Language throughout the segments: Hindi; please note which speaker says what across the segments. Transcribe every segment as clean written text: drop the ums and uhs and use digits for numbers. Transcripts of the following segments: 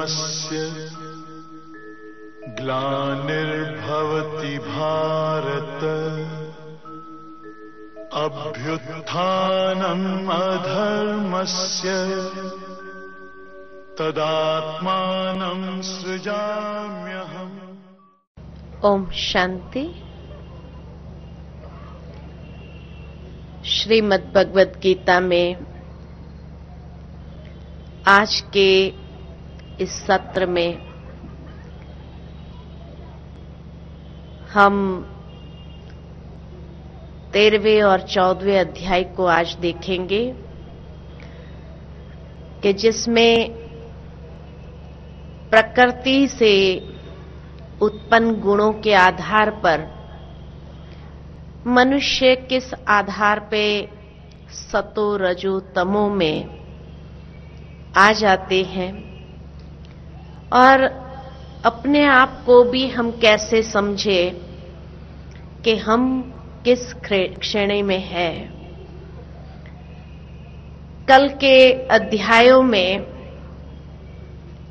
Speaker 1: धर्मस्य ग्लानिर्भवति भारत अभ्युत्थानम् अधर्मस्य तदात्मानं सृजाम्यहम्।
Speaker 2: ओम शांति। श्रीमद् भगवद गीता में आज के इस सत्र में हम 13वें और 14वें अध्याय को आज देखेंगे कि जिसमें प्रकृति से उत्पन्न गुणों के आधार पर मनुष्य किस आधार पे सतो रजो तमो में आ जाते हैं और अपने आप को भी हम कैसे समझे कि हम किस श्रेणी में है। कल के अध्यायों में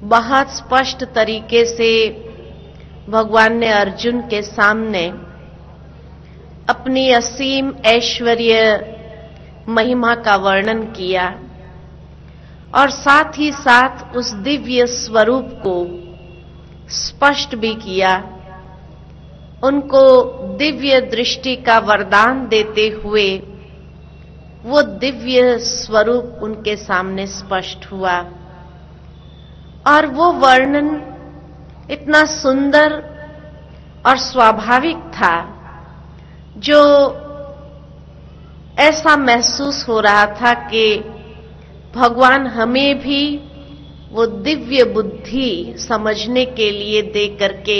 Speaker 2: बहुत स्पष्ट तरीके से भगवान ने अर्जुन के सामने अपनी असीम ऐश्वर्य महिमा का वर्णन किया और साथ ही साथ उस दिव्य स्वरूप को स्पष्ट भी किया, उनको दिव्य दृष्टि का वरदान देते हुए वो दिव्य स्वरूप उनके सामने स्पष्ट हुआ और वो वर्णन इतना सुंदर और स्वाभाविक था जो ऐसा महसूस हो रहा था कि भगवान हमें भी वो दिव्य बुद्धि समझने के लिए दे करके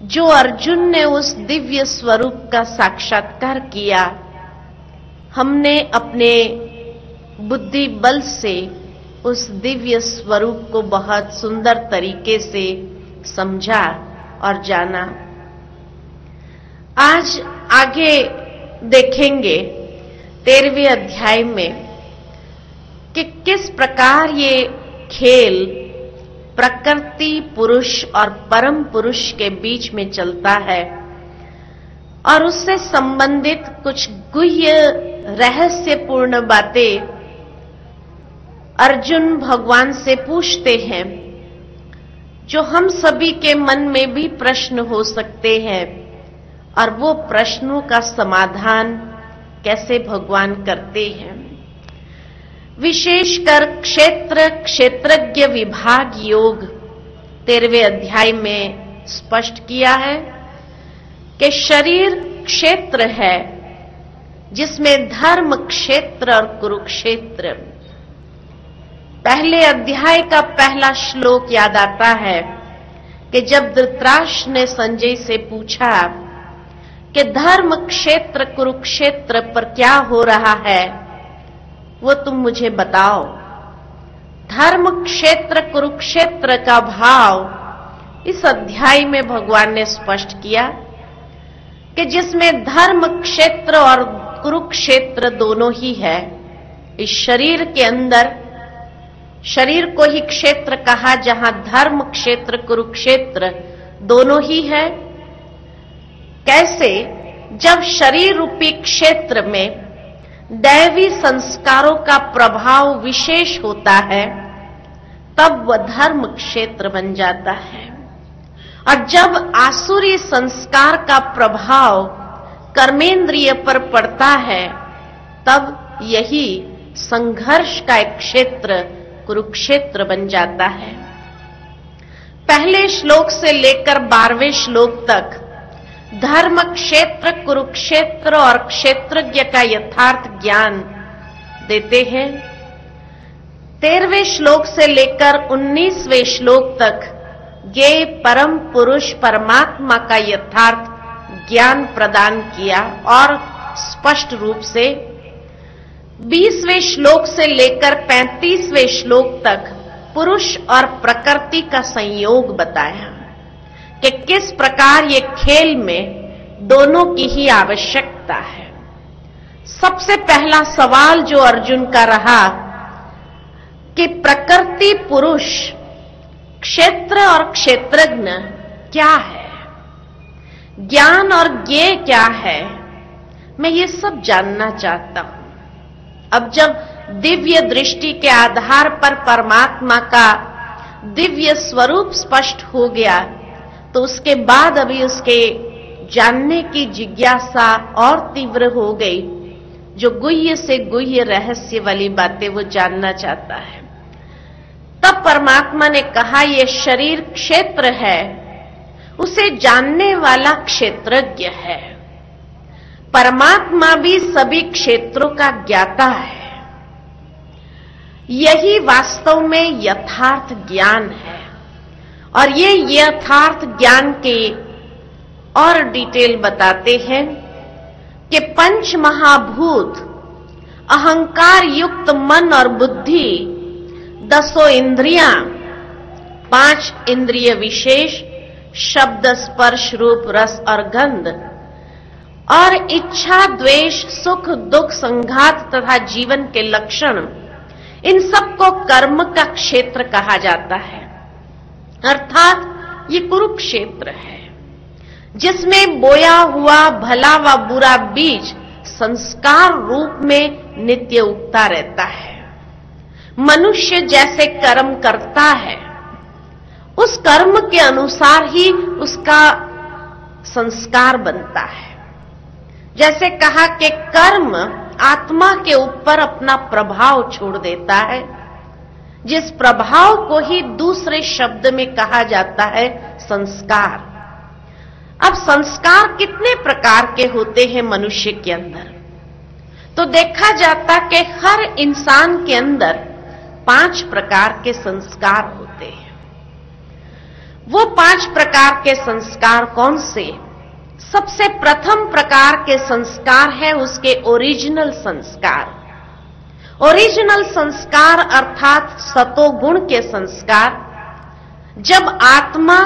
Speaker 2: जो अर्जुन ने उस दिव्य स्वरूप का साक्षात्कार किया, हमने अपने बुद्धि बल से उस दिव्य स्वरूप को बहुत सुंदर तरीके से समझा और जाना। आज आगे देखेंगे 13वें अध्याय में कि किस प्रकार ये खेल प्रकृति पुरुष और परम पुरुष के बीच में चलता है और उससे संबंधित कुछ गुह्य रहस्यपूर्ण बातें अर्जुन भगवान से पूछते हैं जो हम सभी के मन में भी प्रश्न हो सकते हैं और वो प्रश्नों का समाधान कैसे भगवान करते हैं। विशेषकर क्षेत्रज्ञ विभाग योग 13वें अध्याय में स्पष्ट किया है कि शरीर क्षेत्र है जिसमें धर्म क्षेत्र और कुरुक्षेत्र। पहले अध्याय का पहला श्लोक याद आता है कि जब धृतराष्ट्र ने संजय से पूछा कि धर्म क्षेत्र कुरुक्षेत्र पर क्या हो रहा है वो तुम मुझे बताओ। धर्म क्षेत्र कुरुक्षेत्र का भाव इस अध्याय में भगवान ने स्पष्ट किया कि जिसमें धर्म क्षेत्र और कुरुक्षेत्र दोनों ही है। इस शरीर के अंदर शरीर को ही क्षेत्र कहा जहां धर्म क्षेत्र कुरुक्षेत्र दोनों ही है। कैसे? जब शरीर रूपी क्षेत्र में दैवी संस्कारों का प्रभाव विशेष होता है तब वह धर्म क्षेत्र बन जाता है और जब आसुरी संस्कार का प्रभाव कर्मेंद्रिय पर पड़ता है तब यही संघर्ष का एक क्षेत्र कुरुक्षेत्र बन जाता है। पहले श्लोक से लेकर 12वें श्लोक तक धर्म क्षेत्र कुरुक्षेत्र और क्षेत्रज्ञ का यथार्थ ज्ञान देते हैं। 13वें श्लोक से लेकर 19वें श्लोक तक ये परम पुरुष परमात्मा का यथार्थ ज्ञान प्रदान किया और स्पष्ट रूप से 20वें श्लोक से लेकर 35वें श्लोक तक पुरुष और प्रकृति का संयोग बताया कि किस प्रकार ये खेल में दोनों की ही आवश्यकता है। सबसे पहला सवाल जो अर्जुन का रहा कि प्रकृति पुरुष क्षेत्र और क्षेत्रज्ञ क्या है, ज्ञान और ज्ञेय क्या है, मैं ये सब जानना चाहता हूं। अब जब दिव्य दृष्टि के आधार पर परमात्मा का दिव्य स्वरूप स्पष्ट हो गया, तो उसके बाद अभी उसके जानने की जिज्ञासा और तीव्र हो गई। जो गुह्य से गुह्य रहस्य वाली बातें वो जानना चाहता है। तब परमात्मा ने कहा, ये शरीर क्षेत्र है, उसे जानने वाला क्षेत्रज्ञ है। परमात्मा भी सभी क्षेत्रों का ज्ञाता है। यही वास्तव में यथार्थ ज्ञान है। और ये यथार्थ ज्ञान के और डिटेल बताते हैं कि पंच महाभूत, अहंकार युक्त मन और बुद्धि, 10 इंद्रियां, 5 इंद्रिय विशेष, शब्द स्पर्श रूप रस और गंध, और इच्छा द्वेष सुख दुख संघात तथा जीवन के लक्षण, इन सबको कर्म का क्षेत्र कहा जाता है। अर्थात ये कुरुक्षेत्र है, जिसमें बोया हुआ भला व बुरा बीज संस्कार रूप में नित्य उगता रहता है। मनुष्य जैसे कर्म करता है, उस कर्म के अनुसार ही उसका संस्कार बनता है। जैसे कहा कि कर्म आत्मा के ऊपर अपना प्रभाव छोड़ देता है, जिस प्रभाव को ही दूसरे शब्द में कहा जाता है संस्कार। अब संस्कार कितने प्रकार के होते हैं मनुष्य के अंदर? तो देखा जाता कि हर इंसान के अंदर 5 प्रकार के संस्कार होते हैं। वो 5 प्रकार के संस्कार कौन से? सबसे प्रथम प्रकार के संस्कार है उसके ओरिजिनल संस्कार। ओरिजिनल संस्कार अर्थात सतोगुण के संस्कार। जब आत्मा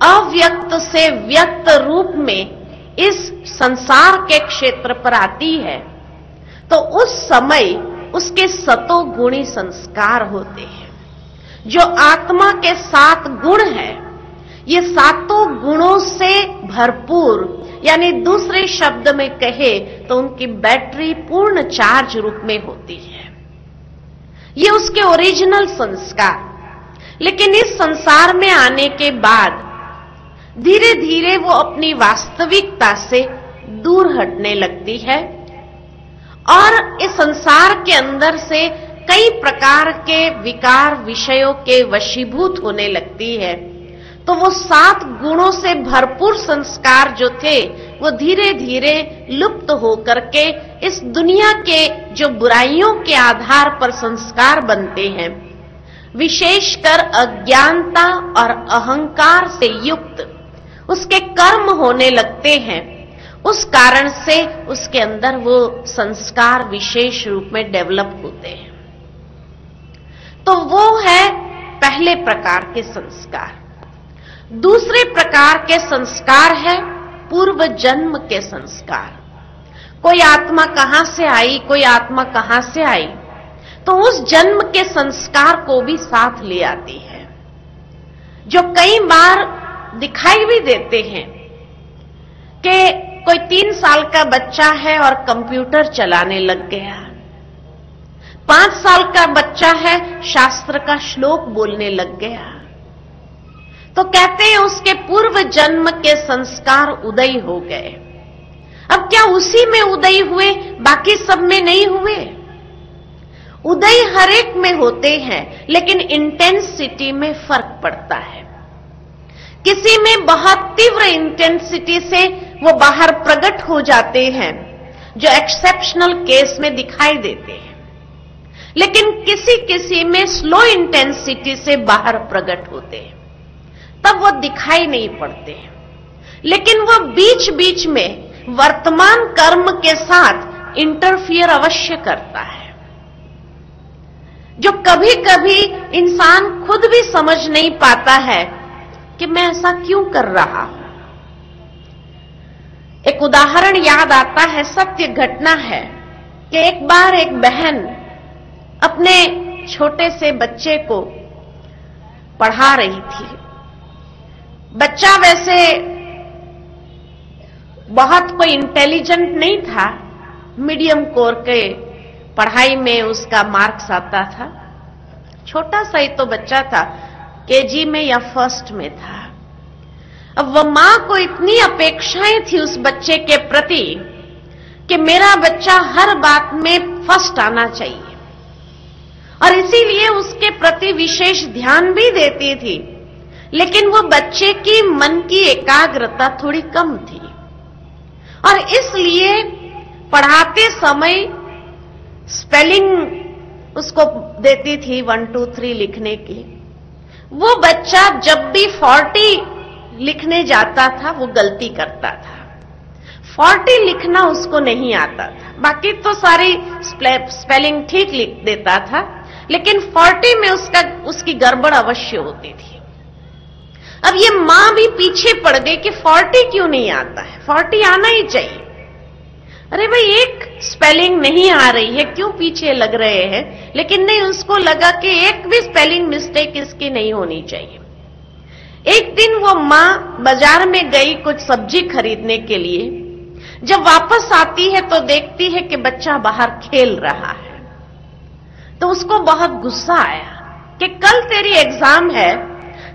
Speaker 2: अव्यक्त से व्यक्त रूप में इस संसार के क्षेत्र पर आती है, तो उस समय उसके सतोगुणी संस्कार होते हैं। जो आत्मा के 7 गुण हैं, ये 7 गुणों से भरपूर, यानी दूसरे शब्द में कहे तो उनकी बैटरी पूर्ण चार्ज रूप में होती है। ये उसके ओरिजिनल संस्कार। लेकिन इस संसार में आने के बाद धीरे धीरे वो अपनी वास्तविकता से दूर हटने लगती है और इस संसार के अंदर से कई प्रकार के विकार विषयों के वशीभूत होने लगती है। तो वो 7 गुणों से भरपूर संस्कार जो थे, वो धीरे धीरे लुप्त होकर के इस दुनिया के जो बुराइयों के आधार पर संस्कार बनते हैं, विशेषकर अज्ञानता और अहंकार से युक्त उसके कर्म होने लगते हैं। उस कारण से उसके अंदर वो संस्कार विशेष रूप में डेवलप होते हैं। तो वो है पहले प्रकार के संस्कार। दूसरे प्रकार के संस्कार है पूर्व जन्म के संस्कार। कोई आत्मा कहां से आई, कोई आत्मा कहां से आई, तो उस जन्म के संस्कार को भी साथ ले आती है, जो कई बार दिखाई भी देते हैं कि कोई 3 साल का बच्चा है और कंप्यूटर चलाने लग गया, 5 साल का बच्चा है शास्त्र का श्लोक बोलने लग गया, तो कहते हैं उसके पूर्व जन्म के संस्कार उदय हो गए। अब क्या उसी में उदय हुए, बाकी सब में नहीं हुए? उदय हर एक में होते हैं, लेकिन इंटेंसिटी में फर्क पड़ता है। किसी में बहुत तीव्र इंटेंसिटी से वो बाहर प्रकट हो जाते हैं, जो एक्सेप्शनल केस में दिखाई देते हैं, लेकिन किसी किसी में स्लो इंटेंसिटी से बाहर प्रकट होते हैं, तब वो दिखाई नहीं पड़ते। लेकिन वो बीच बीच में वर्तमान कर्म के साथ इंटरफियर अवश्य करता है, जो कभी कभी इंसान खुद भी समझ नहीं पाता है कि मैं ऐसा क्यों कर रहा हूं। एक उदाहरण याद आता है, सत्य घटना है कि एक बार एक बहन अपने छोटे से बच्चे को पढ़ा रही थी। बच्चा वैसे बहुत कोई इंटेलिजेंट नहीं था, मीडियम कोर के पढ़ाई में उसका मार्क्स आता था। छोटा सा ही तो बच्चा था, केजी में या फर्स्ट में था। अब वह मां को इतनी अपेक्षाएं थी उस बच्चे के प्रति कि मेरा बच्चा हर बात में फर्स्ट आना चाहिए, और इसीलिए उसके प्रति विशेष ध्यान भी देती थी। लेकिन वो बच्चे की मन की एकाग्रता थोड़ी कम थी, और इसलिए पढ़ाते समय स्पेलिंग उसको देती थी 1 2 3 लिखने की। वो बच्चा जब भी 40 लिखने जाता था वो गलती करता था। 40 लिखना उसको नहीं आता था, बाकी तो सारी स्पेलिंग ठीक लिख देता था, लेकिन 40 में उसकी गड़बड़ अवश्य होती थी। अब ये मां भी पीछे पड़ गई कि 40 क्यों नहीं आता है, 40 आना ही चाहिए। अरे भाई, एक स्पेलिंग नहीं आ रही है, क्यों पीछे लग रहे हैं? लेकिन नहीं, उसको लगा कि एक भी स्पेलिंग मिस्टेक इसकी नहीं होनी चाहिए। एक दिन वो मां बाजार में गई कुछ सब्जी खरीदने के लिए। जब वापस आती है तो देखती है कि बच्चा बाहर खेल रहा है। तो उसको बहुत गुस्सा आया कि कल तेरी एग्जाम है,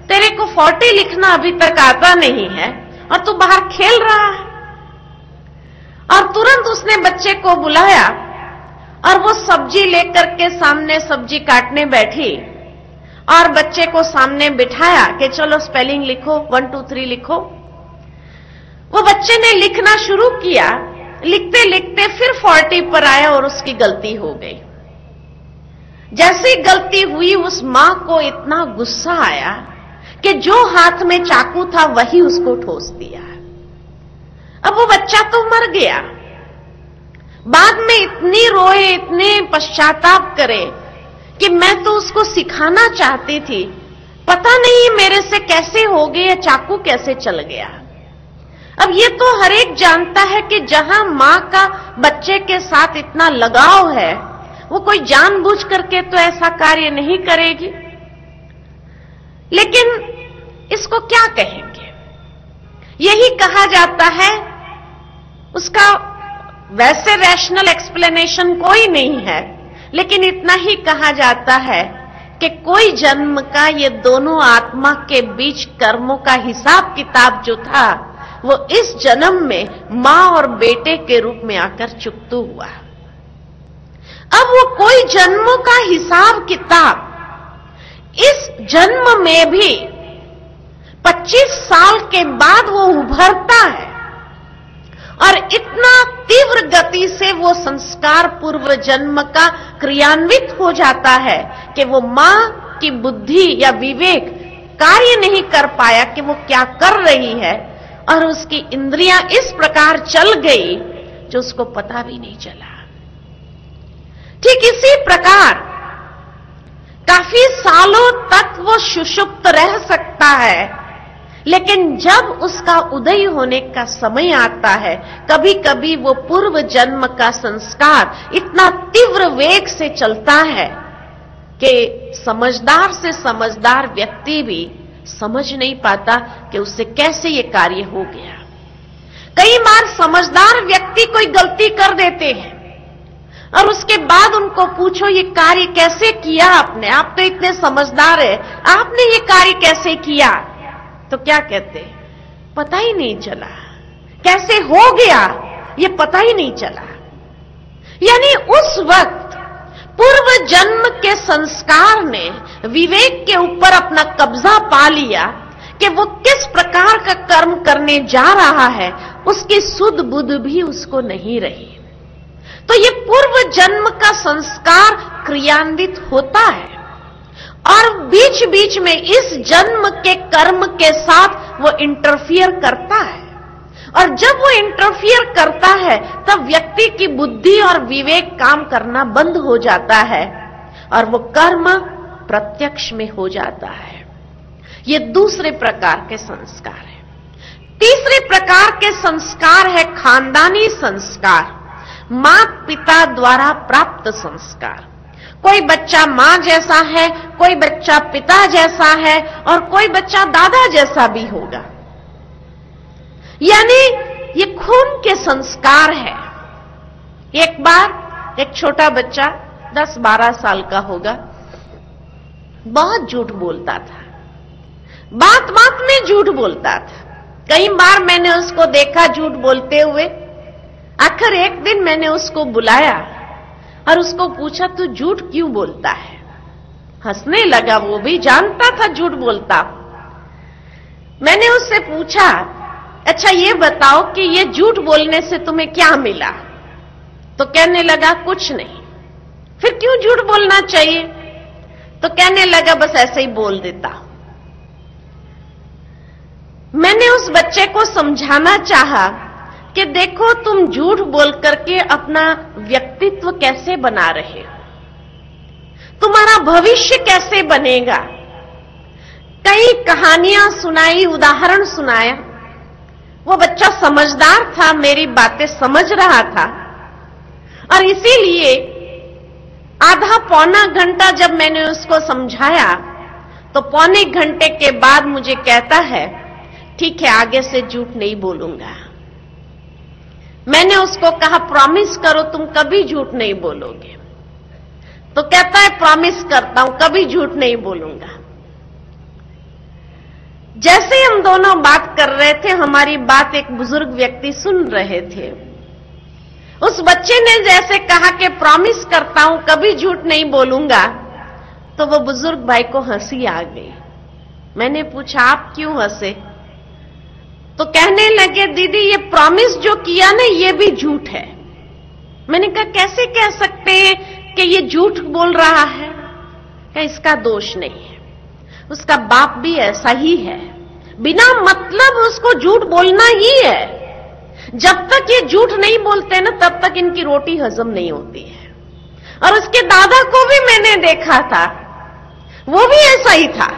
Speaker 2: तेरे को 40 लिखना अभी तक आता नहीं है और तू बाहर खेल रहा है। और तुरंत उसने बच्चे को बुलाया और वो सब्जी लेकर के सामने सब्जी काटने बैठी और बच्चे को सामने बिठाया कि चलो स्पेलिंग लिखो, 1 2 3 लिखो। वो बच्चे ने लिखना शुरू किया। लिखते लिखते फिर 40 पर आया और उसकी गलती हो गई। जैसी गलती हुई, उस मां को इतना गुस्सा आया कि जो हाथ में चाकू था वही उसको ठोस दिया। अब वो बच्चा तो मर गया। बाद में इतनी रोए, इतने पश्चाताप करे कि मैं तो उसको सिखाना चाहती थी, पता नहीं मेरे से कैसे हो गया, चाकू कैसे चल गया। अब ये तो हर एक जानता है कि जहां मां का बच्चे के साथ इतना लगाव है, वो कोई जानबूझ करके तो ऐसा कार्य नहीं करेगी। लेकिन इसको क्या कहेंगे? यही कहा जाता है, उसका वैसे रैशनल एक्सप्लेनेशन कोई नहीं है, लेकिन इतना ही कहा जाता है कि कोई जन्म का ये दोनों आत्मा के बीच कर्मों का हिसाब किताब जो था, वो इस जन्म में मां और बेटे के रूप में आकर चुकता हुआ। अब वो कोई जन्मों का हिसाब किताब इस जन्म में भी 25 साल के बाद वो उभरता है, और इतना तीव्र गति से वो संस्कार पूर्व जन्म का क्रियान्वित हो जाता है कि वो मां की बुद्धि या विवेक कार्य नहीं कर पाया कि वो क्या कर रही है, और उसकी इंद्रियां इस प्रकार चल गई जो उसको पता भी नहीं चला। ठीक इसी प्रकार काफी सालों तक वो सुषुप्त रह सकता है, लेकिन जब उसका उदय होने का समय आता है, कभी कभी वो पूर्व जन्म का संस्कार इतना तीव्र वेग से चलता है कि समझदार से समझदार व्यक्ति भी समझ नहीं पाता कि उससे कैसे ये कार्य हो गया। कई बार समझदार व्यक्ति कोई गलती कर देते हैं और उसके बाद उनको पूछो ये कार्य कैसे किया आपने, आप तो इतने समझदार है, आपने ये कार्य कैसे किया? तो क्या कहते? पता ही नहीं चला, कैसे हो गया ये पता ही नहीं चला। यानी उस वक्त पूर्व जन्म के संस्कार ने विवेक के ऊपर अपना कब्जा पा लिया कि वो किस प्रकार का कर्म करने जा रहा है, उसकी सुध बुध भी उसको नहीं रही। तो ये पूर्व जन्म का संस्कार क्रियान्वित होता है और बीच बीच में इस जन्म के कर्म के साथ वो इंटरफियर करता है, और जब वो इंटरफियर करता है तब व्यक्ति की बुद्धि और विवेक काम करना बंद हो जाता है और वो कर्म प्रत्यक्ष में हो जाता है। ये दूसरे प्रकार के संस्कार है। तीसरे प्रकार के संस्कार है खानदानी संस्कार, माता पिता द्वारा प्राप्त संस्कार। कोई बच्चा मां जैसा है, कोई बच्चा पिता जैसा है और कोई बच्चा दादा जैसा भी होगा। यानी ये खून के संस्कार है। एक बार एक छोटा बच्चा 10-12 साल का होगा, बहुत झूठ बोलता था, बात बात में झूठ बोलता था। कई बार मैंने उसको देखा झूठ बोलते हुए। आखिर एक दिन मैंने उसको बुलाया और उसको पूछा, तू झूठ क्यों बोलता है? हंसने लगा, वो भी जानता था झूठ बोलता। मैंने उससे पूछा, अच्छा ये बताओ कि ये झूठ बोलने से तुम्हें क्या मिला? तो कहने लगा, कुछ नहीं। फिर क्यों झूठ बोलना चाहिए? तो कहने लगा, बस ऐसे ही बोल देता। मैंने उस बच्चे को समझाना चाहा कि देखो, तुम झूठ बोल करके अपना व्यक्तित्व कैसे बना रहे हो, तुम्हारा भविष्य कैसे बनेगा। कई कहानियां सुनाई, उदाहरण सुनाया। वो बच्चा समझदार था, मेरी बातें समझ रहा था और इसीलिए आधा पौना घंटा जब मैंने उसको समझाया तो पौने घंटे के बाद मुझे कहता है, ठीक है आगे से झूठ नहीं बोलूंगा। मैंने उसको कहा, प्रॉमिस करो तुम कभी झूठ नहीं बोलोगे। तो कहता है, प्रॉमिस करता हूं कभी झूठ नहीं बोलूंगा। जैसे हम दोनों बात कर रहे थे, हमारी बात एक बुजुर्ग व्यक्ति सुन रहे थे। उस बच्चे ने जैसे कहा कि प्रॉमिस करता हूं कभी झूठ नहीं बोलूंगा, तो वो बुजुर्ग भाई को हंसी आ गई। मैंने पूछा, आप क्यों हंसे? तो कहने लगे, दीदी ये प्रॉमिस जो किया ना ये भी झूठ है। मैंने कहा, कैसे कह सकते हैं कि ये झूठ बोल रहा है? क्या इसका दोष नहीं है, उसका बाप भी ऐसा ही है, बिना मतलब उसको झूठ बोलना ही है। जब तक ये झूठ नहीं बोलते ना तब तक इनकी रोटी हजम नहीं होती है। और उसके दादा को भी मैंने देखा था, वो भी ऐसा ही था।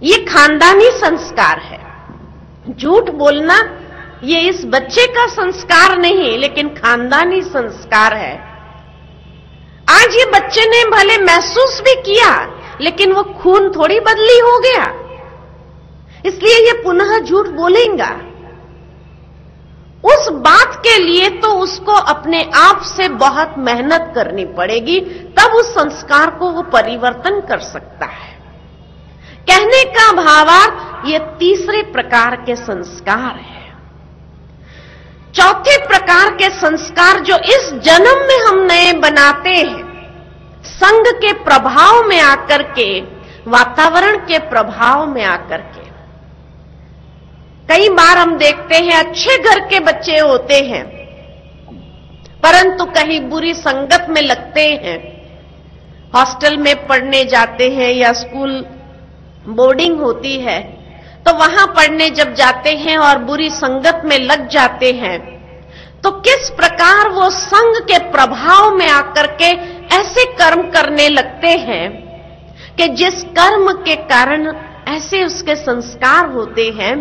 Speaker 2: ये खानदानी संस्कार है। झूठ बोलना ये इस बच्चे का संस्कार नहीं, लेकिन खानदानी संस्कार है। आज ये बच्चे ने भले महसूस भी किया, लेकिन वो खून थोड़ी बदली हो गया, इसलिए ये पुनः झूठ बोलेगा। उस बात के लिए तो उसको अपने आप से बहुत मेहनत करनी पड़ेगी, तब उस संस्कार को वो परिवर्तन कर सकता है। कहने का भावार्थ ये तीसरे प्रकार के संस्कार है। चौथे प्रकार के संस्कार जो इस जन्म में हम नए बनाते हैं, संग के प्रभाव में आकर के, वातावरण के प्रभाव में आकर के। कई बार हम देखते हैं अच्छे घर के बच्चे होते हैं, परंतु कहीं बुरी संगत में लगते हैं, हॉस्टल में पढ़ने जाते हैं या स्कूल बोर्डिंग होती है, तो वहां पढ़ने जब जाते हैं और बुरी संगत में लग जाते हैं, तो किस प्रकार वो संग के प्रभाव में आकर के ऐसे कर्म करने लगते हैं कि जिस कर्म के कारण ऐसे उसके संस्कार होते हैं,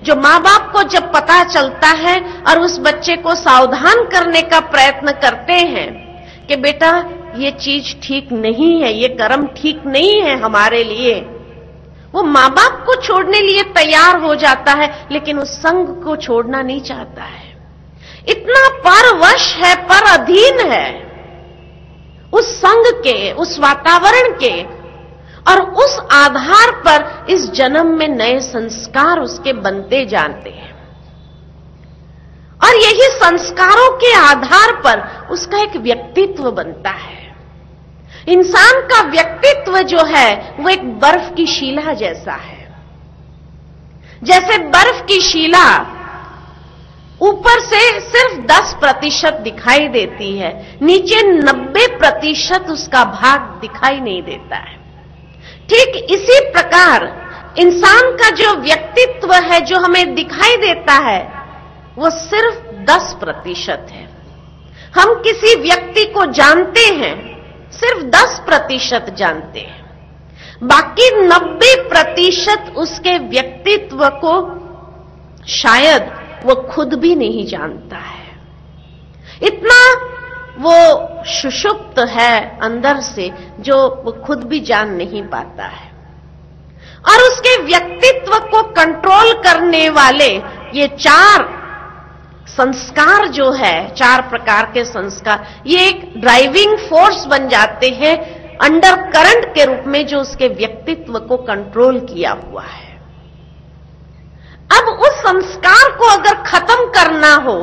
Speaker 2: जो मां बाप को जब पता चलता है और उस बच्चे को सावधान करने का प्रयत्न करते हैं कि बेटा ये चीज ठीक नहीं है, ये कर्म ठीक नहीं है हमारे लिए, वो मां बाप को छोड़ने लिए तैयार हो जाता है, लेकिन उस संग को छोड़ना नहीं चाहता है। इतना परवश है, पर अधीन है उस संग के, उस वातावरण के, और उस आधार पर इस जन्म में नए संस्कार उसके बनते जाते हैं। और यही संस्कारों के आधार पर उसका एक व्यक्तित्व बनता है। इंसान का व्यक्तित्व जो है वो एक बर्फ की शिला जैसा है। जैसे बर्फ की शिला ऊपर से सिर्फ 10% दिखाई देती है, नीचे 90% उसका भाग दिखाई नहीं देता है। ठीक इसी प्रकार इंसान का जो व्यक्तित्व है, जो हमें दिखाई देता है, वो सिर्फ 10% है। हम किसी व्यक्ति को जानते हैं, सिर्फ 10% जानते हैं, बाकी 90% उसके व्यक्तित्व को शायद वो खुद भी नहीं जानता है। इतना वो सुषुप्त है अंदर से, जो वो खुद भी जान नहीं पाता है। और उसके व्यक्तित्व को कंट्रोल करने वाले ये 4 संस्कार जो है, 4 प्रकार के संस्कार, ये एक ड्राइविंग फोर्स बन जाते हैं अंडर करंट के रूप में, जो उसके व्यक्तित्व को कंट्रोल किया हुआ है। अब उस संस्कार को अगर खत्म करना हो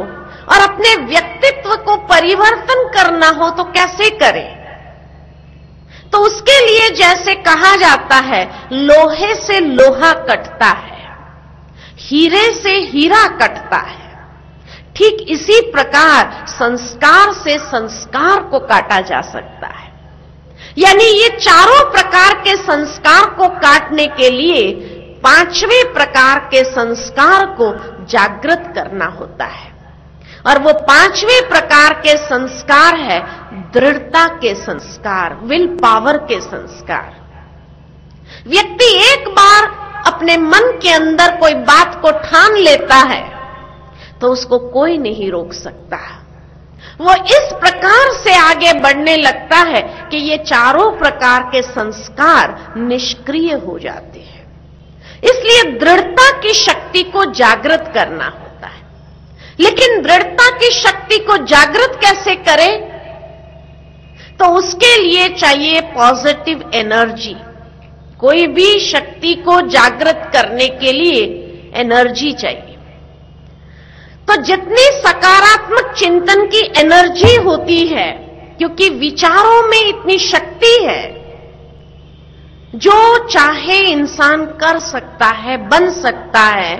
Speaker 2: और अपने व्यक्तित्व को परिवर्तन करना हो तो कैसे करें? तो उसके लिए जैसे कहा जाता है, लोहे से लोहा कटता है, हीरे से हीरा कटता है, ठीक इसी प्रकार संस्कार से संस्कार को काटा जा सकता है। यानी ये 4 प्रकार के संस्कार को काटने के लिए 5वें प्रकार के संस्कार को जागृत करना होता है। और वो 5वें प्रकार के संस्कार है दृढ़ता के संस्कार, विल पावर के संस्कार। व्यक्ति एक बार अपने मन के अंदर कोई बात को ठान लेता है तो उसको कोई नहीं रोक सकता। वो इस प्रकार से आगे बढ़ने लगता है कि ये 4 प्रकार के संस्कार निष्क्रिय हो जाते हैं। इसलिए दृढ़ता की शक्ति को जागृत करना होता है। लेकिन दृढ़ता की शक्ति को जागृत कैसे करें? तो उसके लिए चाहिए पॉजिटिव एनर्जी। कोई भी शक्ति को जागृत करने के लिए एनर्जी चाहिए। तो जितनी सकारात्मक चिंतन की एनर्जी होती है, क्योंकि विचारों में इतनी शक्ति है, जो चाहे इंसान कर सकता है, बन सकता है,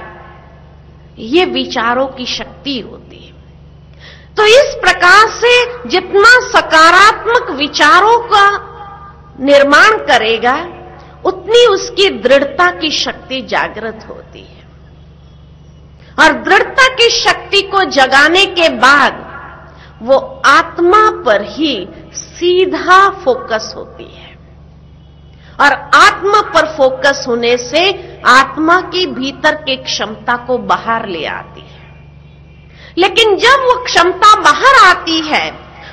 Speaker 2: ये विचारों की शक्ति होती है। तो इस प्रकार से जितना सकारात्मक विचारों का निर्माण करेगा, उतनी उसकी दृढ़ता की शक्ति जागृत होती है। और दृढ़ता की शक्ति को जगाने के बाद वो आत्मा पर ही सीधा फोकस होती है। और आत्मा पर फोकस होने से आत्मा की भीतर की क्षमता को बाहर ले आती है। लेकिन जब वो क्षमता बाहर आती है,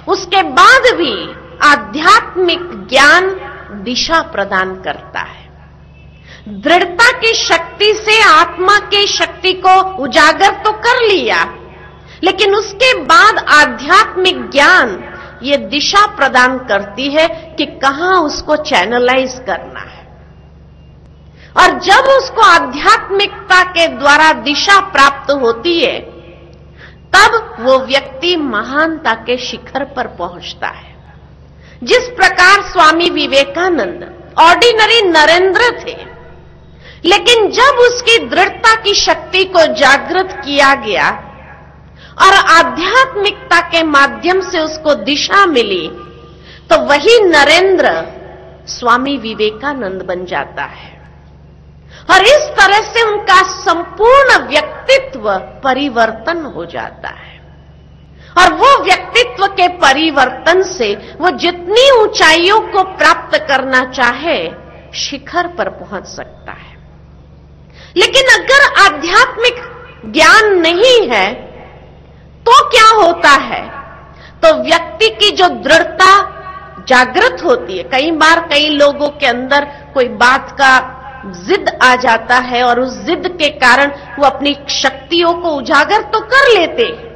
Speaker 2: उसके बाद भी आध्यात्मिक ज्ञान दिशा प्रदान करता है। दृढ़ता की शक्ति से आत्मा की शक्ति को उजागर तो कर लिया, लेकिन उसके बाद आध्यात्मिक ज्ञान ये दिशा प्रदान करती है कि कहां उसको चैनलाइज करना है। और जब उसको आध्यात्मिकता के द्वारा दिशा प्राप्त होती है, तब वो व्यक्ति महानता के शिखर पर पहुंचता है। जिस प्रकार स्वामी विवेकानंद ऑर्डिनरी नरेंद्र थे, लेकिन जब उसकी दृढ़ता की शक्ति को जागृत किया गया और आध्यात्मिकता के माध्यम से उसको दिशा मिली, तो वही नरेंद्र स्वामी विवेकानंद बन जाता है। और इस तरह से उनका संपूर्ण व्यक्तित्व परिवर्तन हो जाता है। और वो व्यक्तित्व के परिवर्तन से वो जितनी ऊंचाइयों को प्राप्त करना चाहे, शिखर पर पहुंच सकता है। लेकिन अगर आध्यात्मिक ज्ञान नहीं है तो क्या होता है? तो व्यक्ति की जो दृढ़ता जागृत होती है, कई बार कई लोगों के अंदर कोई बात का जिद आ जाता है और उस जिद के कारण वो अपनी शक्तियों को उजागर तो कर लेते हैं,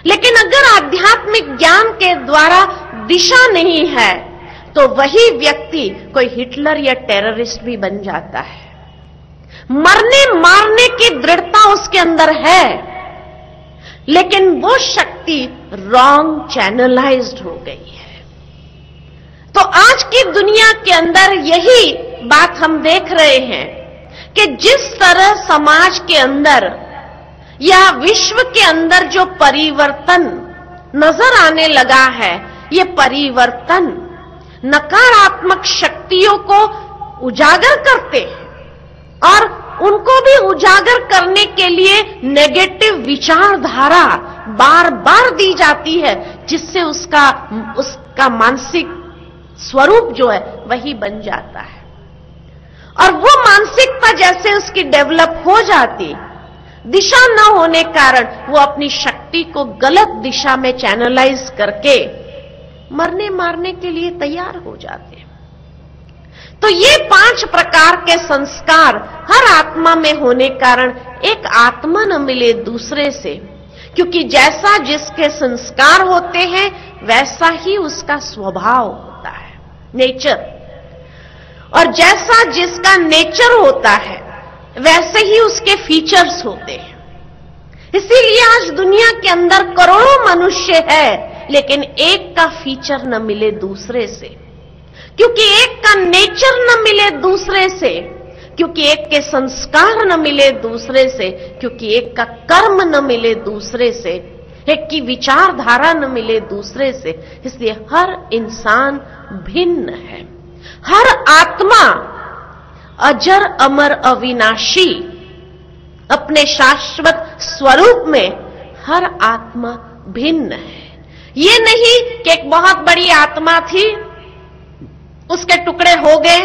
Speaker 2: लेकिन अगर आध्यात्मिक ज्ञान के द्वारा दिशा नहीं है तो वही व्यक्ति कोई हिटलर या टेररिस्ट भी बन जाता है। मरने मारने की दृढ़ता उसके अंदर है, लेकिन वो शक्ति रॉन्ग चैनलाइज्ड हो गई है। तो आज की दुनिया के अंदर यही बात हम देख रहे हैं कि जिस तरह समाज के अंदर या विश्व के अंदर जो परिवर्तन नजर आने लगा है, ये परिवर्तन नकारात्मक शक्तियों को उजागर करते हैं और उनको भी उजागर करने के लिए नेगेटिव विचारधारा बार बार दी जाती है, जिससे उसका मानसिक स्वरूप जो है वही बन जाता है। और वो मानसिकता जैसे उसकी डेवलप हो जाती, दिशा न होने कारण वो अपनी शक्ति को गलत दिशा में चैनलाइज करके मरने मारने के लिए तैयार हो जाते हैं। तो ये 5 प्रकार के संस्कार हर आत्मा में होने कारण एक आत्मा न मिले दूसरे से, क्योंकि जैसा जिसके संस्कार होते हैं वैसा ही उसका स्वभाव होता है, नेचर। और जैसा जिसका नेचर होता है वैसे ही उसके फीचर्स होते हैं। इसीलिए आज दुनिया के अंदर करोड़ों मनुष्य है, लेकिन एक का फीचर न मिले दूसरे से, क्योंकि एक का नेचर न मिले दूसरे से, क्योंकि एक के संस्कार न मिले दूसरे से, क्योंकि एक का कर्म न मिले दूसरे से, एक की विचारधारा न मिले दूसरे से। इसलिए हर इंसान भिन्न है। हर आत्मा अजर अमर अविनाशी अपने शाश्वत स्वरूप में हर आत्मा भिन्न है। ये नहीं कि एक बहुत बड़ी आत्मा थी, उसके टुकड़े हो गए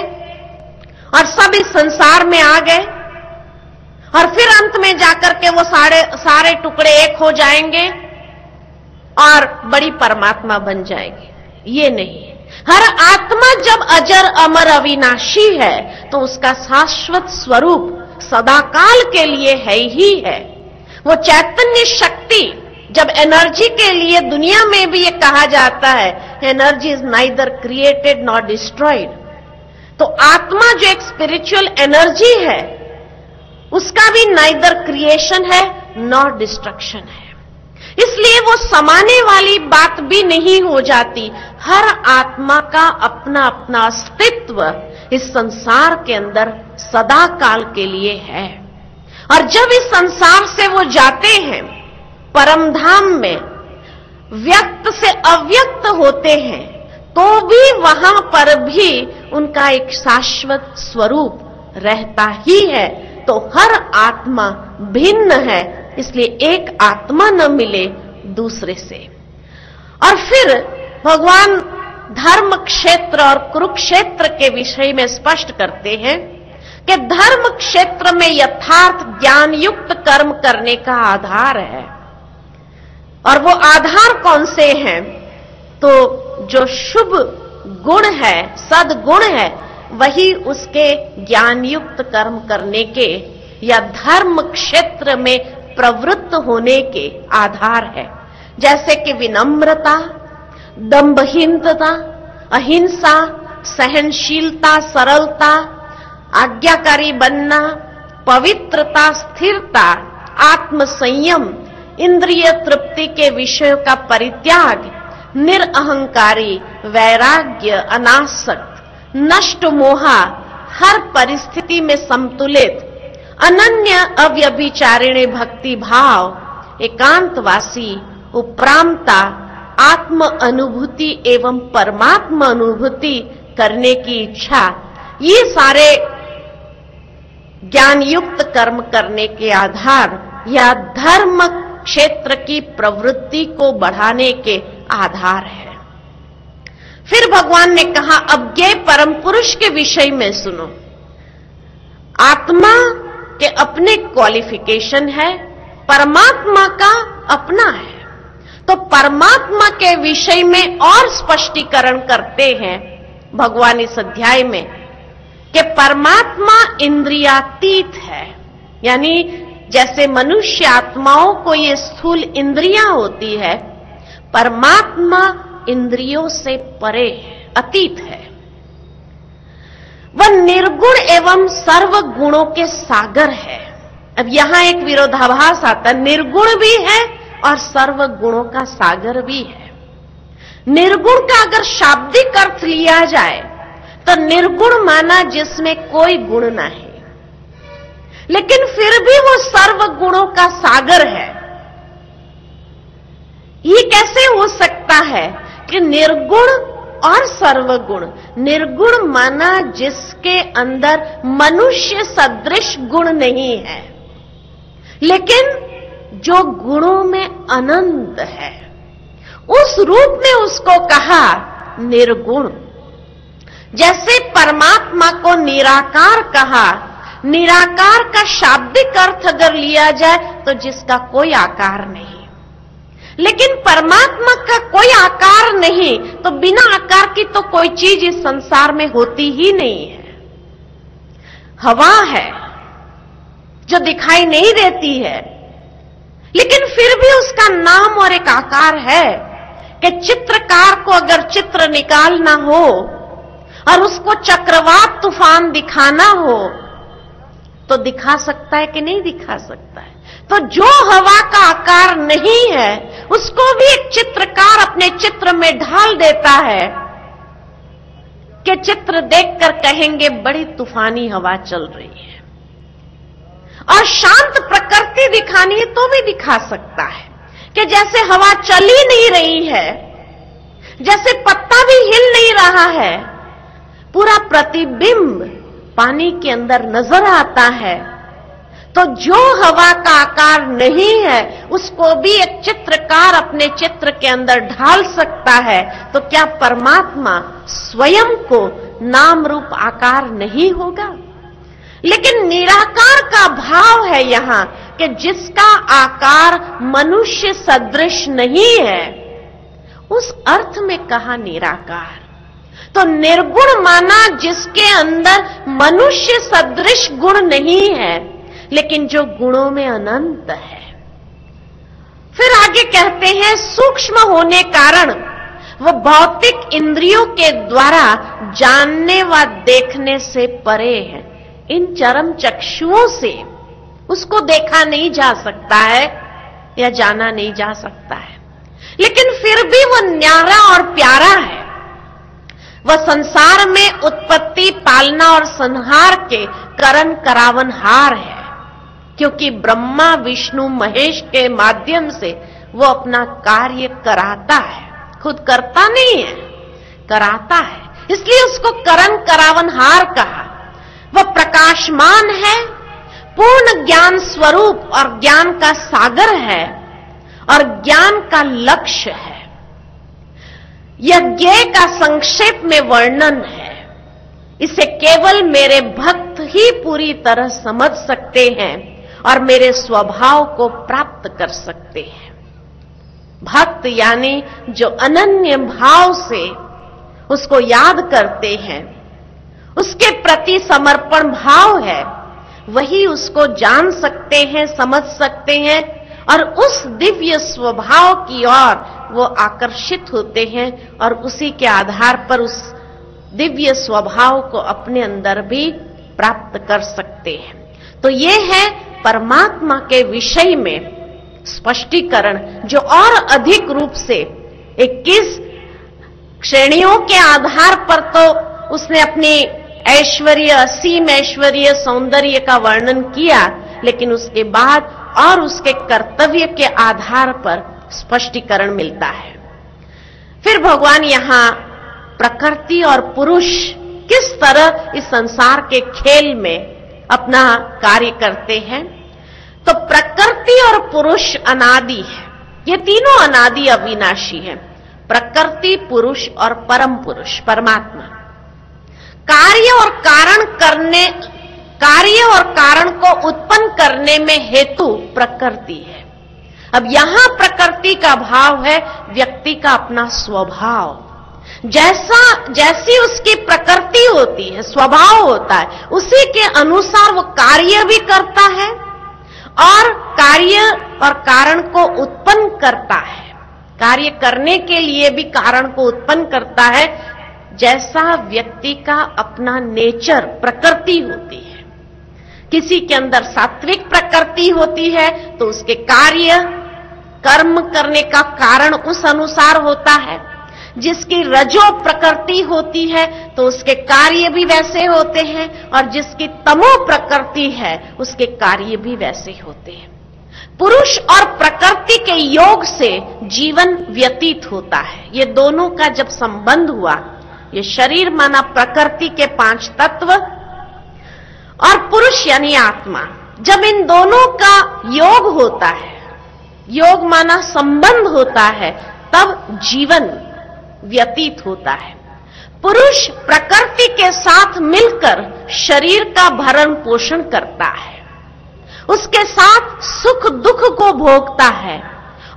Speaker 2: और सब इस संसार में आ गए और फिर अंत में जाकर के वो सारे टुकड़े एक हो जाएंगे और बड़ी परमात्मा बन जाएगी। ये नहीं। हर आत्मा जब अजर अमर अविनाशी है तो उसका शाश्वत स्वरूप सदाकाल के लिए है ही है। वो चैतन्य शक्ति, जब एनर्जी के लिए दुनिया में भी ये कहा जाता है energy is neither created not destroyed, तो आत्मा जो एक स्पिरिचुअल एनर्जी है उसका भी नाइदर क्रिएशन है नॉट डिस्ट्रक्शन है। इसलिए वो समाने वाली बात भी नहीं हो जाती। हर आत्मा का अपना अपना अस्तित्व इस संसार के अंदर सदा काल के लिए है। और जब इस संसार से वो जाते हैं परम धाम में, व्यक्त से अव्यक्त होते हैं, तो भी वहां पर भी उनका एक शाश्वत स्वरूप रहता ही है। तो हर आत्मा भिन्न है, इसलिए एक आत्मा न मिले दूसरे से। और फिर भगवान धर्म क्षेत्र और कुरुक्षेत्र के विषय में स्पष्ट करते हैं कि धर्म क्षेत्र में यथार्थ ज्ञान युक्त कर्म करने का आधार है। और वो आधार कौन से हैं? तो जो शुभ गुण है, सद्गुण है, वही उसके ज्ञान युक्त कर्म करने के या धर्म क्षेत्र में प्रवृत्त होने के आधार है। जैसे कि विनम्रता, दंभहीनता, अहिंसा, सहनशीलता, सरलता, आज्ञाकारी बनना, पवित्रता, स्थिरता, आत्म संयम, इंद्रिय तृप्ति के विषयों का परित्याग, निरअहंकारी, वैराग्य, अनासक्त, नष्ट मोहा, हर परिस्थिति में संतुलित, अनन्य अव्यभिचारिणी भक्ति भाव, एकांतवासी, उपरामता, आत्म अनुभूति एवं परमात्मा अनुभूति करने की इच्छा, ये सारे ज्ञान युक्त कर्म करने के आधार या धर्म क्षेत्र की प्रवृत्ति को बढ़ाने के आधार है। फिर भगवान ने कहा अज्ञेय परम पुरुष के विषय में सुनो। आत्मा के अपने क्वालिफिकेशन है, परमात्मा का अपना है। तो परमात्मा के विषय में और स्पष्टीकरण करते हैं भगवान इस अध्याय में कि परमात्मा इंद्रियातीत है। यानी जैसे मनुष्य आत्माओं को ये स्थूल इंद्रियां होती है, परमात्मा इंद्रियों से परे है, अतीत है। वह निर्गुण एवं सर्व गुणों के सागर है। अब यहां एक विरोधाभास आता, निर्गुण भी है और सर्व गुणों का सागर भी है। निर्गुण का अगर शाब्दिक अर्थ लिया जाए तो निर्गुण माना जिसमें कोई गुण नहीं, लेकिन फिर भी वो सर्व गुणों का सागर है। ये कैसे हो सकता है कि निर्गुण और सर्वगुण? निर्गुण माना जिसके अंदर मनुष्य सदृश गुण नहीं है, लेकिन जो गुणों में अनंत है, उस रूप में उसको कहा निर्गुण। जैसे परमात्मा को निराकार कहा, निराकार का शाब्दिक अर्थ अगर लिया जाए तो जिसका कोई आकार नहीं, लेकिन परमात्मा का कोई आकार नहीं, तो बिना आकार की तो कोई चीज इस संसार में होती ही नहीं है। हवा है जो दिखाई नहीं देती है, लेकिन फिर भी उसका नाम और एक आकार है कि चित्रकार को अगर चित्र निकालना हो और उसको चक्रवात तूफान दिखाना हो तो दिखा सकता है कि नहीं दिखा सकता है। तो जो हवा का आकार नहीं है उसको भी एक चित्रकार अपने चित्र में ढाल देता है कि चित्र देखकर कहेंगे बड़ी तूफानी हवा चल रही है। और शांत प्रकृति दिखानी है तो भी दिखा सकता है कि जैसे हवा चल ही नहीं रही है, जैसे पत्ता भी हिल नहीं रहा है, पूरा प्रतिबिंब पानी के अंदर नजर आता है। तो जो हवा का आकार नहीं है उसको भी एक चित्रकार अपने चित्र के अंदर ढाल सकता है, तो क्या परमात्मा स्वयं को नाम रूप आकार नहीं होगा? लेकिन निराकार का भाव है यहां कि जिसका आकार मनुष्य सदृश नहीं है, उस अर्थ में कहा निराकार। तो निर्गुण माना जिसके अंदर मनुष्य सदृश गुण नहीं है, लेकिन जो गुणों में अनंत है। फिर आगे कहते हैं सूक्ष्म होने कारण वह भौतिक इंद्रियों के द्वारा जानने व देखने से परे है। इन चरम चक्षुओं से उसको देखा नहीं जा सकता है या जाना नहीं जा सकता है, लेकिन फिर भी वह न्यारा और प्यारा है। वह संसार में उत्पत्ति, पालना और संहार के करण करावनहार है, क्योंकि ब्रह्मा विष्णु महेश के माध्यम से वो अपना कार्य कराता है। खुद करता नहीं है, कराता है, इसलिए उसको करण करावनहार कहा। वह प्रकाशमान है, पूर्ण ज्ञान स्वरूप और ज्ञान का सागर है और ज्ञान का लक्ष्य है। यज्ञ का संक्षेप में वर्णन है, इसे केवल मेरे भक्त ही पूरी तरह समझ सकते हैं और मेरे स्वभाव को प्राप्त कर सकते हैं। भक्त यानी जो अनन्य भाव से उसको याद करते हैं, उसके प्रति समर्पण भाव है, वही उसको जान सकते हैं, समझ सकते हैं और उस दिव्य स्वभाव की ओर वो आकर्षित होते हैं और उसी के आधार पर उस दिव्य स्वभाव को अपने अंदर भी प्राप्त कर सकते हैं। तो ये है परमात्मा के विषय में स्पष्टीकरण, जो और अधिक रूप से 21 श्रेणियों के आधार पर तो उसने अपनी ऐश्वर्य, असीम ऐश्वर्य, सौंदर्य का वर्णन किया, लेकिन उसके बाद और उसके कर्तव्य के आधार पर स्पष्टीकरण मिलता है। फिर भगवान यहां प्रकृति और पुरुष किस तरह इस संसार के खेल में अपना कार्य करते हैं। तो प्रकृति और पुरुष अनादि है, ये तीनों अनादि अविनाशी है। प्रकृति, पुरुष और परम पुरुष परमात्मा। कार्य और कारण को उत्पन्न करने में हेतु प्रकृति है। अब यहां प्रकृति का भाव है व्यक्ति का अपना स्वभाव। जैसी उसकी प्रकृति होती है, स्वभाव होता है, उसी के अनुसार वो कार्य भी करता है और कार्य और कारण को उत्पन्न करता है। कार्य करने के लिए भी कारण को उत्पन्न करता है, जैसा व्यक्ति का अपना नेचर, प्रकृति होती है। किसी के अंदर सात्विक प्रकृति होती है तो उसके कार्य, कर्म करने का कारण उस अनुसार होता है। जिसकी रजो प्रकृति होती है तो उसके कार्य भी वैसे होते हैं, और जिसकी तमो प्रकृति है उसके कार्य भी वैसे होते हैं। पुरुष और प्रकृति के योग से जीवन व्यतीत होता है। ये दोनों का जब संबंध हुआ, ये शरीर माना प्रकृति के 5 तत्व और पुरुष यानी आत्मा, जब इन दोनों का योग होता है, योग माना संबंध होता है, तब जीवन व्यतीत होता है। पुरुष प्रकृति के साथ मिलकर शरीर का भरण पोषण करता है, उसके साथ सुख दुख को भोगता है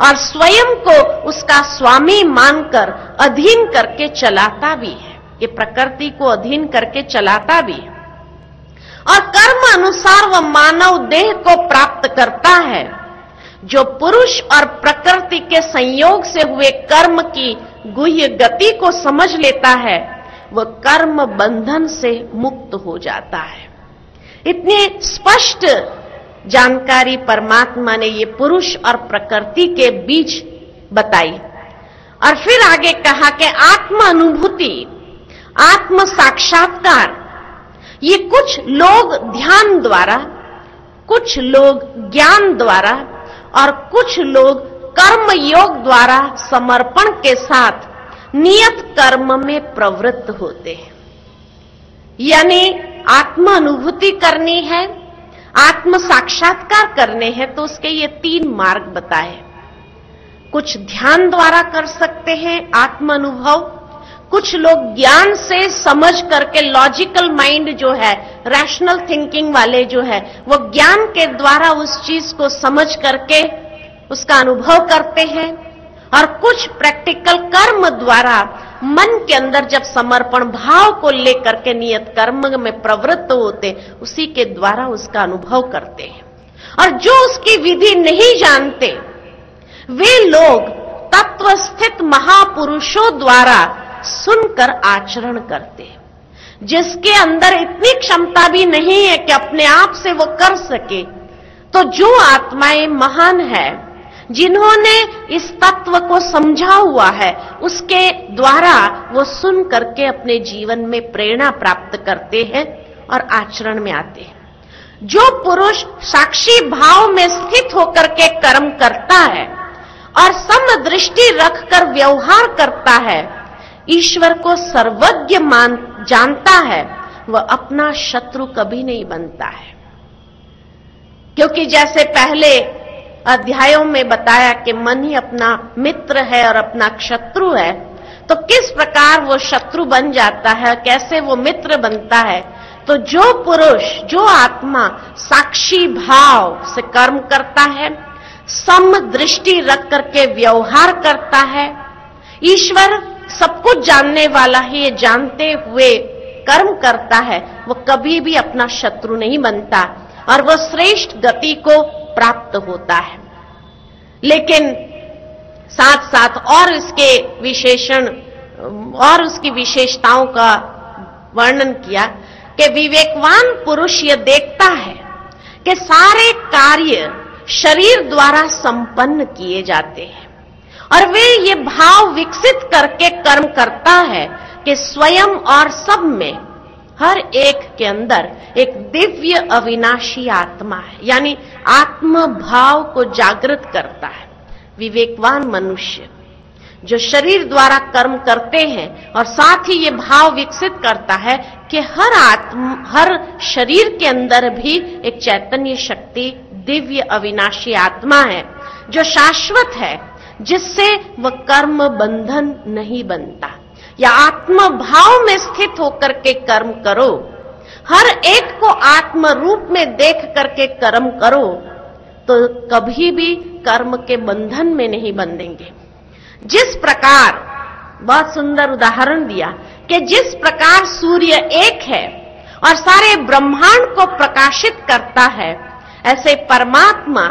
Speaker 2: और स्वयं को उसका स्वामी मानकर अधीन करके चलाता भी है। ये प्रकृति को अधीन करके चलाता भी है और कर्म अनुसार वह मानव देह को प्राप्त करता है। जो पुरुष और प्रकृति के संयोग से हुए कर्म की गुह्य गति को समझ लेता है, वह कर्म बंधन से मुक्त हो जाता है। इतनी स्पष्ट जानकारी परमात्मा ने ये पुरुष और प्रकृति के बीच बताई और फिर आगे कहा कि आत्म अनुभूति, आत्म साक्षात्कार, ये कुछ लोग ध्यान द्वारा, कुछ लोग ज्ञान द्वारा और कुछ लोग कर्म योग द्वारा समर्पण के साथ नियत कर्म में प्रवृत्त होते हैं। यानी आत्म अनुभूति करनी है, आत्म साक्षात्कार करने हैं, तो उसके ये 3 मार्ग बताए। कुछ ध्यान द्वारा कर सकते हैं आत्म अनुभव, कुछ लोग ज्ञान से समझ करके, लॉजिकल माइंड जो है, रैशनल थिंकिंग वाले जो है, वो ज्ञान के द्वारा उस चीज को समझ करके उसका अनुभव करते हैं और कुछ प्रैक्टिकल कर्म द्वारा मन के अंदर जब समर्पण भाव को लेकर के नियत कर्म में प्रवृत्त होते, उसी के द्वारा उसका अनुभव करते हैं। और जो उसकी विधि नहीं जानते, वे लोग तत्व स्थित महापुरुषों द्वारा सुनकर आचरण करते हैं। जिसके अंदर इतनी क्षमता भी नहीं है कि अपने आप से वो कर सके, तो जो आत्माएं महान है, जिन्होंने इस तत्व को समझा हुआ है, उसके द्वारा वो सुन करके अपने जीवन में प्रेरणा प्राप्त करते हैं और आचरण में आते हैं। जो पुरुष साक्षी भाव में स्थित होकर के कर्म करता है और समदृष्टि रखकर व्यवहार करता है, ईश्वर को सर्वज्ञ जानता है, वह अपना शत्रु कभी नहीं बनता है। क्योंकि जैसे पहले अध्यायों में बताया कि मन ही अपना मित्र है और अपना शत्रु है, तो किस प्रकार वो शत्रु बन जाता है, कैसे वो मित्र बनता है। तो जो पुरुष, जो आत्मा साक्षी भाव से कर्म करता है, सम दृष्टि रख करके व्यवहार करता है, ईश्वर सब कुछ जानने वाला है, ये जानते हुए कर्म करता है, वो कभी भी अपना शत्रु नहीं बनता और वह श्रेष्ठ गति को प्राप्त होता है। लेकिन साथ साथ और इसके विशेषण और उसकी विशेषताओं का वर्णन किया कि विवेकवान पुरुष यह देखता है कि सारे कार्य शरीर द्वारा संपन्न किए जाते हैं और वे ये भाव विकसित करके कर्म करता है कि स्वयं और सब में, हर एक के अंदर एक दिव्य अविनाशी आत्मा है। यानी आत्म भाव को जागृत करता है। विवेकवान मनुष्य जो शरीर द्वारा कर्म करते हैं और साथ ही ये भाव विकसित करता है कि हर शरीर के अंदर भी एक चैतन्य शक्ति, दिव्य अविनाशी आत्मा है जो शाश्वत है, जिससे वह कर्म बंधन नहीं बनता। या आत्म भाव में स्थित होकर के कर्म करो, हर एक को आत्म रूप में देख करके कर्म करो, तो कभी भी कर्म के बंधन में नहीं बंधेंगे। जिस प्रकार, बहुत सुंदर उदाहरण दिया कि जिस प्रकार सूर्य एक है और सारे ब्रह्मांड को प्रकाशित करता है, ऐसे परमात्मा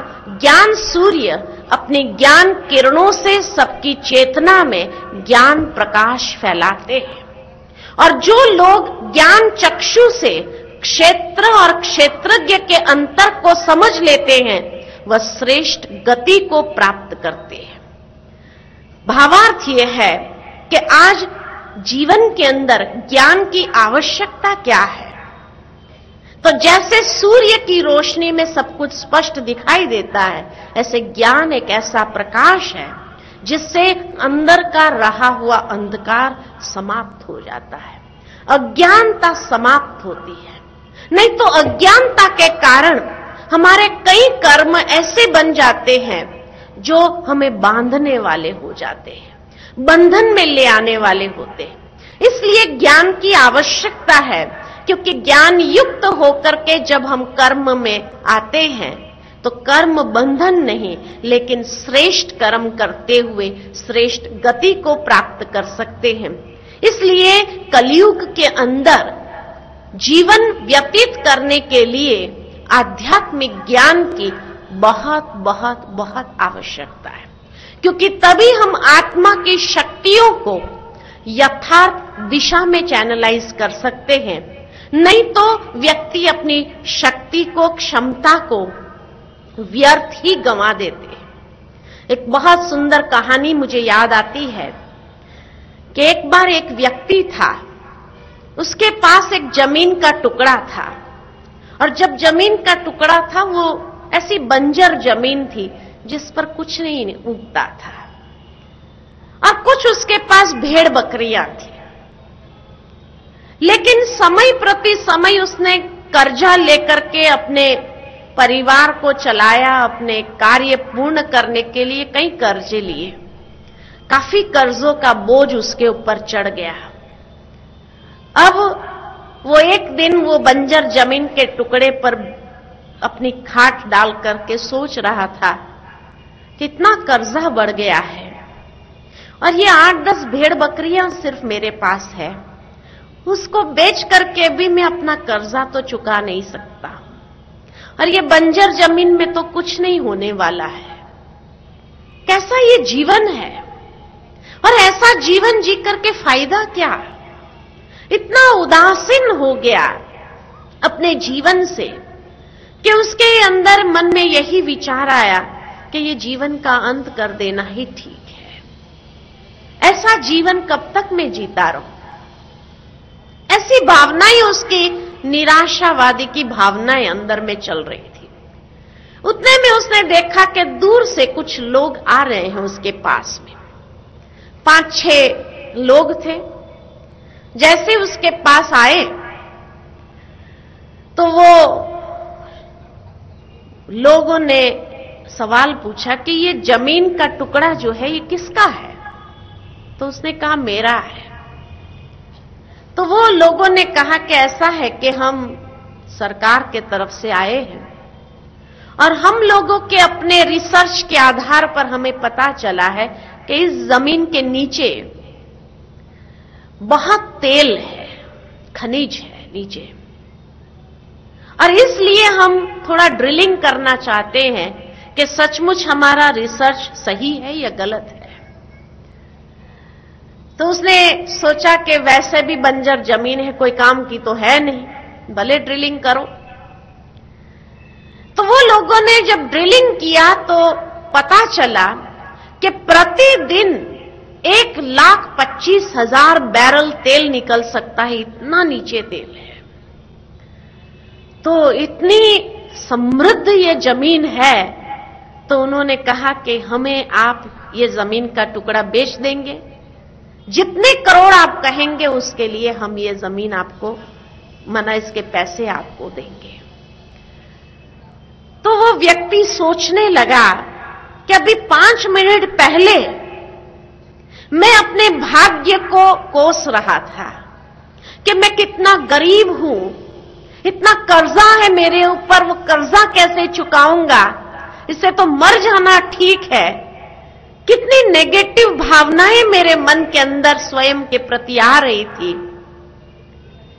Speaker 2: ज्ञान सूर्य अपनी ज्ञान किरणों से सबकी चेतना में ज्ञान प्रकाश फैलाते हैं। और जो लोग ज्ञान चक्षु से क्षेत्र और क्षेत्रज्ञ के अंतर को समझ लेते हैं, वह श्रेष्ठ गति को प्राप्त करते हैं। भावार्थ यह है कि आज जीवन के अंदर ज्ञान की आवश्यकता क्या है। तो जैसे सूर्य की रोशनी में सब कुछ स्पष्ट दिखाई देता है, ऐसे ज्ञान एक ऐसा प्रकाश है जिससे अंदर का रहा हुआ अंधकार समाप्त हो जाता है, अज्ञानता समाप्त होती है। नहीं तो अज्ञानता के कारण हमारे कई कर्म ऐसे बन जाते हैं जो हमें बांधने वाले हो जाते हैं, बंधन में ले आने वाले होते हैं। इसलिए ज्ञान की आवश्यकता है, क्योंकि ज्ञान युक्त होकर के जब हम कर्म में आते हैं तो कर्म बंधन नहीं, लेकिन श्रेष्ठ कर्म करते हुए श्रेष्ठ गति को प्राप्त कर सकते हैं। इसलिए कलयुग के अंदर जीवन व्यतीत करने के लिए आध्यात्मिक ज्ञान की बहुत बहुत बहुत आवश्यकता है, क्योंकि तभी हम आत्मा की शक्तियों को यथार्थ दिशा में चैनलाइज कर सकते हैं। नहीं तो व्यक्ति अपनी शक्ति को, क्षमता को व्यर्थ ही गंवा देते हैं। एक बहुत सुंदर कहानी मुझे याद आती है कि एक बार एक व्यक्ति था, उसके पास एक जमीन का टुकड़ा था, और जब जमीन का टुकड़ा था वो ऐसी बंजर जमीन थी जिस पर कुछ नहीं उगता था, और कुछ उसके पास भेड़ बकरियां थी। लेकिन समय प्रति समय उसने कर्जा लेकर के अपने परिवार को चलाया, अपने कार्य पूर्ण करने के लिए कई कर्जे लिए। काफी कर्जों का बोझ उसके ऊपर चढ़ गया। अब वो एक दिन वो बंजर जमीन के टुकड़े पर अपनी खाट डाल करके सोच रहा था कि इतना कर्जा बढ़ गया है और ये 8-10 भेड़ बकरियां सिर्फ मेरे पास है, उसको बेच करके भी मैं अपना कर्जा तो चुका नहीं सकता, और ये बंजर जमीन में तो कुछ नहीं होने वाला है। कैसा ये जीवन है, और ऐसा जीवन जी करके फायदा क्या? इतना उदासीन हो गया अपने जीवन से कि उसके अंदर मन में यही विचार आया कि ये जीवन का अंत कर देना ही ठीक है। ऐसा जीवन कब तक मैं जीता रहूं? ऐसी भावनाएं, उसकी निराशावादी की भावनाएं अंदर में चल रही थी। उतने में उसने देखा कि दूर से कुछ लोग आ रहे हैं उसके पास में। 5-6 लोग थे। जैसे उसके पास आए तो वो लोगों ने सवाल पूछा कि ये जमीन का टुकड़ा जो है ये किसका है? तो उसने कहा मेरा है। तो वो लोगों ने कहा कि ऐसा है कि हम सरकार के तरफ से आए हैं और हम लोगों के अपने रिसर्च के आधार पर हमें पता चला है कि इस जमीन के नीचे बहुत तेल है, खनिज है नीचे, और इसलिए हम थोड़ा ड्रिलिंग करना चाहते हैं कि सचमुच हमारा रिसर्च सही है या गलत है। तो उसने सोचा कि वैसे भी बंजर जमीन है, कोई काम की तो है नहीं, भले ड्रिलिंग करो। तो वो लोगों ने जब ड्रिलिंग किया तो पता चला कि प्रतिदिन 1,25,000 बैरल तेल निकल सकता है, इतना नीचे तेल है। तो इतनी समृद्ध ये जमीन है, तो उन्होंने कहा कि हमें आप ये जमीन का टुकड़ा बेच देंगे, जितने करोड़ आप कहेंगे उसके लिए हम ये जमीन आपको, माना इसके पैसे आपको देंगे। तो वो व्यक्ति सोचने लगा कि अभी 5 मिनट पहले मैं अपने भाग्य को कोस रहा था कि मैं कितना गरीब हूं, इतना कर्जा है मेरे ऊपर, वो कर्जा कैसे चुकाऊंगा, इससे तो मर जाना ठीक है। कितनी नेगेटिव भावनाएं मेरे मन के अंदर स्वयं के प्रति आ रही थी।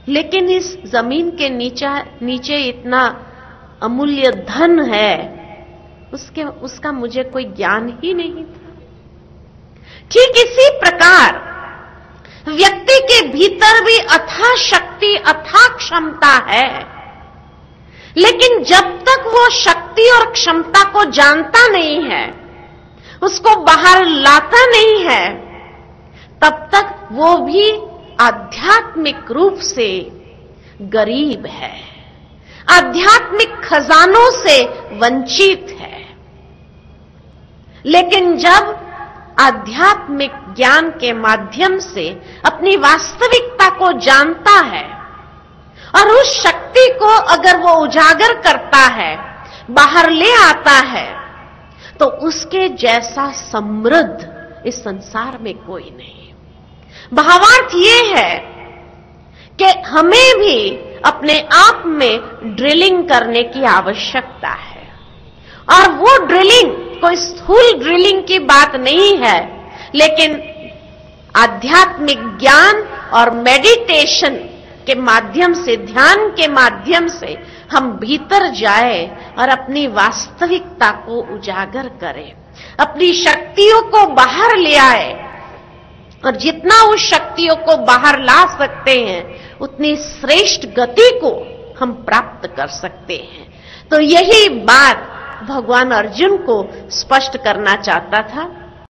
Speaker 2: लेकिन इस जमीन के नीचे इतना अमूल्य धन है, उसका मुझे कोई ज्ञान ही नहीं था। ठीक इसी प्रकार व्यक्ति के भीतर भी अथाह शक्ति, अथाह क्षमता है, लेकिन जब तक वो शक्ति और क्षमता को जानता नहीं है, उसको बाहर लाता नहीं है, तब तक वो भी आध्यात्मिक रूप से गरीब है, आध्यात्मिक खजानों से वंचित है। लेकिन जब आध्यात्मिक ज्ञान के माध्यम से अपनी वास्तविकता को जानता है और उस शक्ति को अगर वो उजागर करता है, बाहर ले आता है, तो उसके जैसा समृद्ध इस संसार में कोई नहीं। भावार्थ ये है कि हमें भी अपने आप में ड्रिलिंग करने की आवश्यकता है। और वो ड्रिलिंग कोई स्थूल ड्रिलिंग की बात नहीं है, लेकिन आध्यात्मिक ज्ञान और मेडिटेशन के माध्यम से, ध्यान के माध्यम से हम भीतर जाए और अपनी वास्तविकता को उजागर करें, अपनी शक्तियों को बाहर ले आए। और जितना उस शक्तियों को बाहर ला सकते हैं, उतनी श्रेष्ठ गति को हम प्राप्त कर सकते हैं। तो यही बात भगवान अर्जुन को स्पष्ट करना चाहता था।